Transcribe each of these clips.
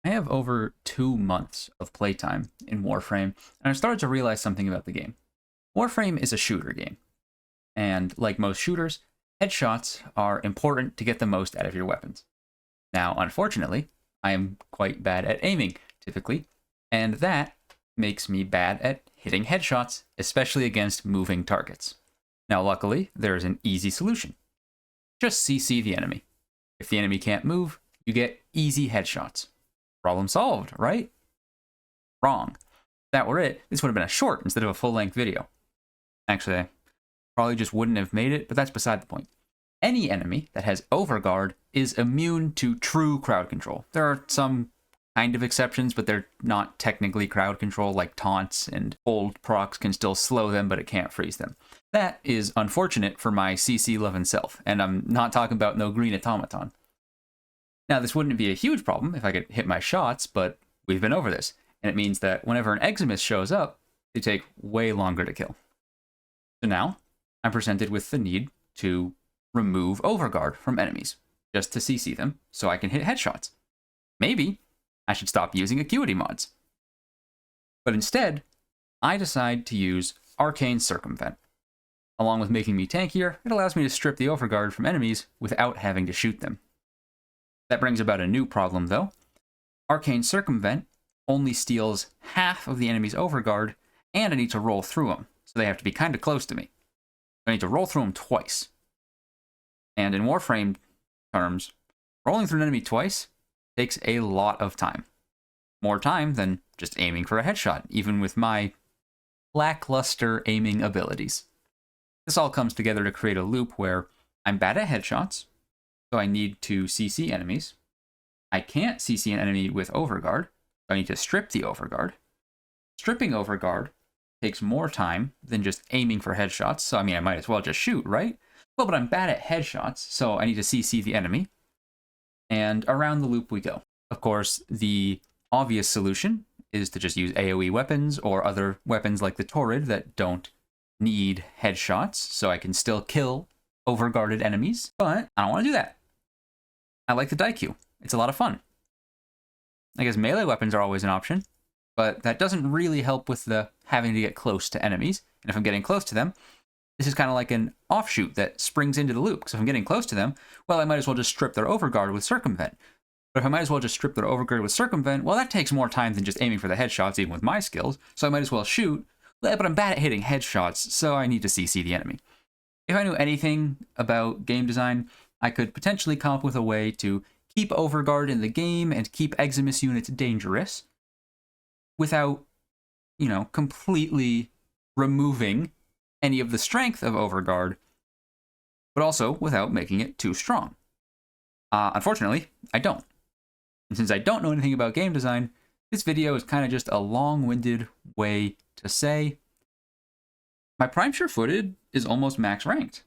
I have over 2 months of playtime in Warframe, and I started to realize something about the game. Warframe is a shooter game, and like most shooters, headshots are important to get the most out of your weapons. Now, unfortunately, I am quite bad at aiming, typically, and that makes me bad at hitting headshots, especially against moving targets. Now, luckily, there is an easy solution. Just CC the enemy. If the enemy can't move, you get easy headshots. Problem solved, right? Wrong. If that were it, this would have been a short instead of a full-length video. Actually, I probably just wouldn't have made it, but that's beside the point. Any enemy that has overguard is immune to true crowd control. There are some kind of exceptions, but they're not technically crowd control, like taunts and hold procs can still slow them, but it can't freeze them. That is unfortunate for my CC loving self, and I'm not talking about no green automaton. Now, this wouldn't be a huge problem if I could hit my shots, but we've been over this, and it means that whenever an Eximus shows up, they take way longer to kill. So now, I'm presented with the need to remove overguard from enemies, just to CC them, so I can hit headshots. Maybe I should stop using acuity mods. But instead, I decide to use Arcane Circumvent. Along with making me tankier, it allows me to strip the overguard from enemies without having to shoot them. That brings about a new problem, though. Arcane Circumvent only steals half of the enemy's overguard, and I need to roll through them, so they have to be kind of close to me. I need to roll through them twice. And in Warframe terms, rolling through an enemy twice takes a lot of time. More time than just aiming for a headshot, even with my lackluster aiming abilities. This all comes together to create a loop where I'm bad at headshots, so I need to CC enemies. I can't CC an enemy with overguard, so I need to strip the overguard. Stripping overguard takes more time than just aiming for headshots, so I mean, I might as well just shoot, right? Well, but I'm bad at headshots, so I need to CC the enemy. And around the loop we go. Of course, the obvious solution is to just use AoE weapons or other weapons like the Torrid that don't need headshots, so I can still kill overguarded enemies, but I don't want to do that. I like the Daikyu. It's a lot of fun. I guess melee weapons are always an option, but that doesn't really help with the having to get close to enemies. And if I'm getting close to them, this is kind of like an offshoot that springs into the loop. Because if I'm getting close to them, well, I might as well just strip their overguard with Circumvent. But if I might as well just strip their overguard with Circumvent, well, that takes more time than just aiming for the headshots, even with my skills. So I might as well shoot, but I'm bad at hitting headshots, so I need to CC the enemy. If I knew anything about game design, I could potentially come up with a way to keep overguard in the game and keep Eximus units dangerous without, completely removing any of the strength of overguard, but also without making it too strong. Unfortunately, I don't. And since I don't know anything about game design, this video is kind of just a long-winded way to say my Prime Sure-Footed is almost max ranked,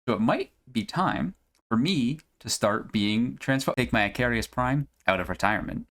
so it might be time for me to start being take my Icarius Prime out of retirement.